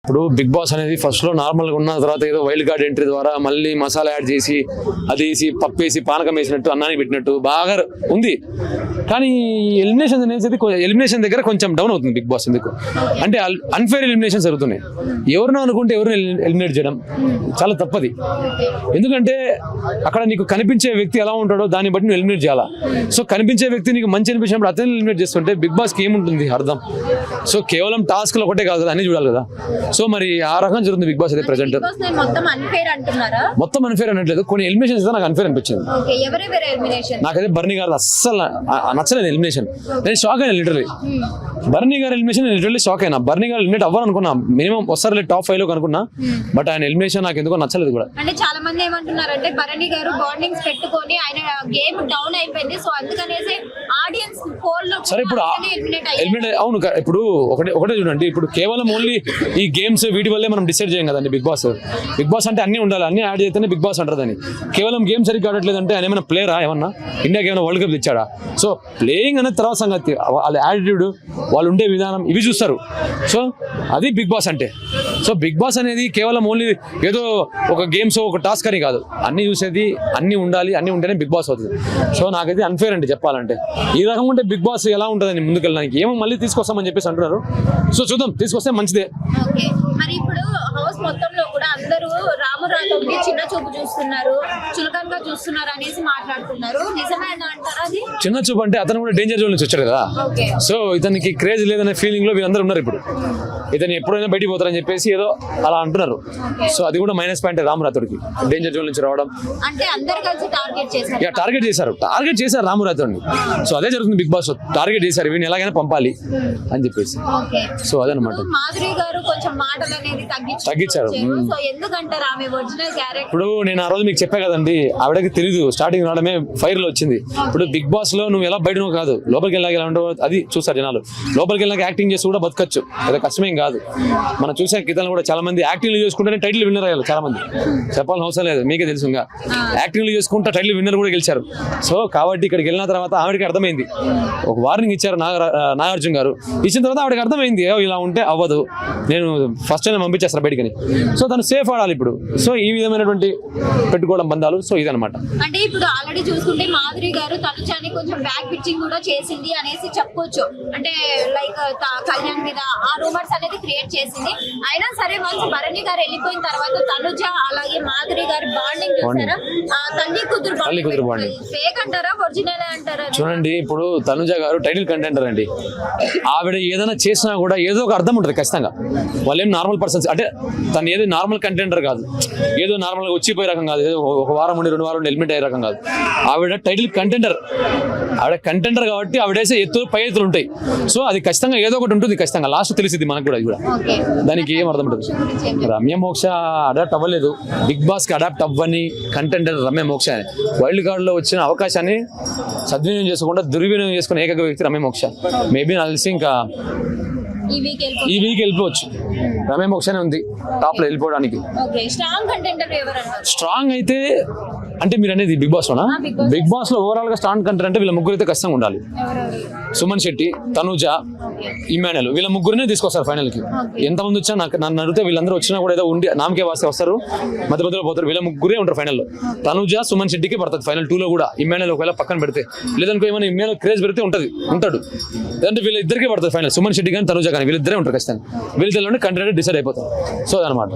ఇప్పుడు big boss అనేది first లో నార్మల్ గా ఉన్న తర్వాత ఏదో వైల్డ్ కార్డ్ ఎంట్రీ ద్వారా మళ్ళీ మసాలా యాడ్ చేసి అది వేసి పప్పు వేసి పానకం వేసినట్టు అన్నానికి పెట్టినట్టు బాగా ఉంది. కానీ ఎలిమినేషన్ అనేది ఎలిమినేషన్ దగ్గర కొంచెం డౌన్ అవుతుంది బిగ్ బాస్. ఎందుకు అంటే అన్ఫేర్ ఎలిమినేషన్ జరుగుతున్నాయి. ఎవరినో అనుకుంటే ఎవరిని ఎలిమినేట్ చేయడం చాలా తప్పది. ఎందుకంటే అక్కడ నీకు కనిపించే వ్యక్తి ఎలా ఉంటాడో దాన్ని బట్టి నువ్వు ఎలిమినేట్ చేయాలా. సో కనిపించే వ్యక్తి నీకు మంచి అనిపించినప్పుడు అతన్ని ఎలిమినేట్ చేస్తుంటే బిగ్ బాస్కి ఏముంటుంది అర్థం? సో కేవలం టాస్క్లు ఒకటే కాదు కదా, అన్ని చూడాలి కదా. సో మరి ఆ రకంగా జరుగుతుంది బిగ్ బాస్ అయితే ప్రెసెంట్. మొత్తం అన్ఫేర్ అనట్లేదు, కొన్ని ఎలిమినేషన్స్ అయితే నాకు అన్ఫేర్ అనిపించింది. నాకైతే బర్నీ గారు అస్సలు నచ్చలేదు ఎలిమినేషన్. నేను షాక్ అయినా లిటరలీ. బర్నీ గారు ఎలిమినేషన్ లిటరలీ షాక్ అయినా. బర్నీ గారు ఎలిమినేట్ అవ్వాలనుకున్నా, మినిమం వస్తారు టాప్ 5 లో అనుకున్నా. బట్ ఆయన ఎలిమినేషన్ నాకు ఎందుకో నచ్చలేదు కూడా. అంటే చాలా మంది ఏమంటున్నారంటే బర్నీ గారు బాండింగ్స్ పెట్టుకొని ఆయన గేమ్ డౌన్ అయిపోయింది, సో అందుకనేసి ఆడియన్స్ పోల్ లో సరే ఇప్పుడు ఎలిమినేట్ అవును. ఇప్పుడు ఒకటే చూడండి, ఇప్పుడు కేవలం ఓన్లీ ఈ గేమ్స్ వీటి వల్లే మనం డిసైడ్ చేయం కదండి బిగ్ బాస్. బిగ్ బాస్ అంటే అన్ని ఉండాలి, అన్ని యాడ్ చేస్తేనే బిగ్ బాస్ అంటారు. దాన్ని కేవలం గేమ్ సరిగ్గా ఆడట్లేదు అంటే ఆయన ఏమైనా ప్లేయరా? ఏమన్నా ఇండియాకి ఏమైనా వరల్డ్ కప్ ఇచ్చాడా? సో ప్లేయింగ్ అనేది తర్వాత సంగతి. వాళ్ళ యాటిట్యూడ్, వాళ్ళు ఉండే విధానం ఇవి చూస్తారు. సో అది బిగ్ బాస్ అంటే. సో బిగ్ బాస్ అనేది కేవలం ఓన్లీ ఏదో ఒక గేమ్స్ ఒక టాస్క్ అని కాదు, అన్ని చూసేది, అన్ని ఉండాలి, అన్ని ఉంటేనే బిగ్ బాస్ అవుతుంది. సో నాకైతే అన్ఫేర్ అండి చెప్పాలంటే. ఈ రకంగా ఉంటే బిగ్ బాస్ ఎలా ఉంటుందని ముందుకెళ్ళడానికి ఏమో మళ్ళీ తీసుకొస్తామని చెప్పేసి అంటున్నారు. సో చూద్దాం, తీసుకొస్తే మంచిదే. మరి ఇప్పుడు హౌస్ మొత్తంలో కూడా అందరూ రాము రాథోడ్ని చిన్న చూపు చూస్తున్నారు, చులకనగా చూస్తున్నారు అనేసి మాట్లాడుతున్నారు. నిజమేనా అంటారా అది? చిన్న చూపు అంటే అతను కూడా డేంజర్ జోన్ నుంచి వచ్చాడు కదా. సో ఇతనికి క్రేజ్ లేదనే ఫీలింగ్ లో వీళ్ళందరూ ఉన్నారు. ఇప్పుడు ఇతను ఎప్పుడైనా బయటికి పోతారని చెప్పేసి ఏదో అలా అంటున్నారు. సో అది కూడా మైనస్ పాయింట్ రాము రాథోడ్కి, డేంజర్ జోన్ నుంచి రావడం. అంటే అందరు కలిసి టార్గెట్ చేశారు రాము రాథోడ్ని. సో అదే జరుగుతుంది బిగ్ బాస్. టార్గెట్ చేశారు, వీడిని ఎలాగైనా పంపాలి అని చెప్పేసి. సో అదనమాట. మాధురి గారు కొంచెం మాటలు అనేది తగ్గించారు. సో ఎందుకంటారు ఆమె ఒరిజినల్ క్యారెక్టర్? ఇప్పుడు నేను ఆ రోజు మీకు చెప్పా కదండి, ఆవిడకి తెలీదు స్టార్టింగ్ రావడమే ఫైర్ లో వచ్చింది. ఇప్పుడు బిగ్ బాస్ లో నువ్వు ఎలా బయట కాదు, లోపలికి వెళ్ళాక ఎలా ఉండవు అది చూస్తారు జనాలు. లోపలికి వెళ్ళాక యాక్టింగ్ చేసి కూడా బతకచ్చు, అది కష్టమేం కాదు. మనం చూసే కితలు కూడా చాలా మంది యాక్టింగ్ చేసుకుంటేనే టైటిల్ విన్నర్ అయ్యారు. చాలా మంది చెప్పాలని అవసరం లేదు, మీకే తెలుసు. యాక్టింగ్ చేసుకుంటే టైటిల్ విన్నర్ కూడా గెలిచారు. సో కాబట్టి ఇక్కడికి వెళ్ళిన తర్వాత ఆవిడకి అర్థమైంది. ఒక వార్నింగ్ ఇచ్చారు నాగార్జున గారు. ఇచ్చిన తర్వాత ఆవిడకి అర్థమైంది ఇలా ఉంటే అవ్వదు, నేను ఫస్ట్ టైం పంపించేస్తాను బయటికని. సో తను సేఫ్ ఆడాలి ఇప్పుడు. సో ఈ విధమైనటువంటి పెట్టుకోవడం బంధాలు. సో ఇదనమాట. అంటే ఇప్పుడు ఆల్రెడీ చూసుకుంటే మాధురి గారు తనుజాని కొంచెం బ్యాక్ పిచ్చింగ్ కూడా చేసింది అనేసి చెప్పొచ్చు. అంటే లైక్ కళ్యాణ్ మీద ఆ రూమర్స్ అనేది క్రియేట్ చేసింది. అయినా సరే వన్స్ భరణి గారు వెళ్ళిపోయిన తర్వాత తనుజ అలాగే మాధురి గారి బాండింగ్ చూసారా, తల్లి కూతురు బాండింగ్ ఫేక్ అంటారా ఒరిజినల్ అంటారా? చూడండి, ఇప్పుడు తనుజ గారు టైటిల్ కంటెండర్ అండి. ఆవిడ ఏదైనా చేసినా కూడా ఏదో ఒక అర్థం ఉంటుంది ఖచ్చితంగా. వాళ్ళు ఏం నార్మల్ పర్సన్స్ అంటే తను ఏదో నార్మల్ కంటెండర్ కాదు, ఏదో నార్మల్గా వచ్చిపోయే రకం కాదు, ఏదో ఒక వారం ఉండి 2 వారాలు ఎలిమినేట్ అయ్యే రకం కాదు. ఆవిడ టైటిల్ కంటెండర్. ఆవిడ కంటెండర్ కాబట్టి ఆవిడేసే పై ఎత్తులు ఉంటాయి. సో అది ఖచ్చితంగా ఏదో ఒకటి ఉంటుంది ఖచ్చితంగా. లాస్ట్ తెలిసింది మనకు కూడా. అది కూడా దానికి ఏం అర్థం ఉంటుంది. రమ్య మోక్ష అడాప్ట్ అవ్వలేదు బిగ్ బాస్కి. అడాప్ట్ అవ్వని కంటెండర్ రమ్య మోక్ష. వైల్డ్ కార్డ్లో వచ్చిన అవకాశాన్ని సద్వినియోగం చేసుకుంటా దుర్వినియోగం చేసుకున్న ఏకైక వ్యక్తి రమ్య మోక్ష. మేబీ నాకు తెలిసి ఇంకా ఈ వీక్ వెళ్ళిపోవచ్చు. రమ్య మోక్షనే ఉంది టాప్ లో వెళ్ళిపోవడానికి. స్ట్రాంగ్ అయితే అంటే మీరు అనేది బిగ్ బాస్ లోనా? బిగ్ బాస్ లో ఓవరాల్ గా స్ట్రాంగ్ కంటెంట్ అంటే వీళ్ళ ముగ్గురు అయితే ఖచ్చితంగా ఉండాలి. సుమన్ శెట్టి, తనుజ, ఇమాన్యుల్, వీళ్ళ ముగ్గురునే తీసుకొస్తారు ఫైనల్ కి. ఎంతమంది వచ్చినా నన్ను అడిగితే వీళ్ళందరూ వచ్చినా కూడా ఏదో ఉండి నామకే వాస్తే వస్తారు, మధ్య మధ్యలో పోతారు. వీళ్ళ ముగ్గురే ఉంటారు ఫైనల్ లో. తనుజ సుమన్ శెట్టికి పడుతుంది ఫైనల్ 2 లో కూడా. ఇమాన్యుల్ ఒకవేళ పక్కన పెడితే, లేదనుకో ఏమైనా ఇమాన్యుల్ క్రేజ్ పెడితే ఉంటాడు. లేదంటే వీళ్ళిద్దరికీ పడుతుంది ఫైనల్. సుమన్ శెట్టి కానీ తనుజ కానీ వీళ్ళిద్దరే ఉంటారు ఖచ్చితంగా. వీళ్ళిద్దరిలోనే కంటెంట్ డిసైడ్ అయిపోతారు. సో అదనమాట.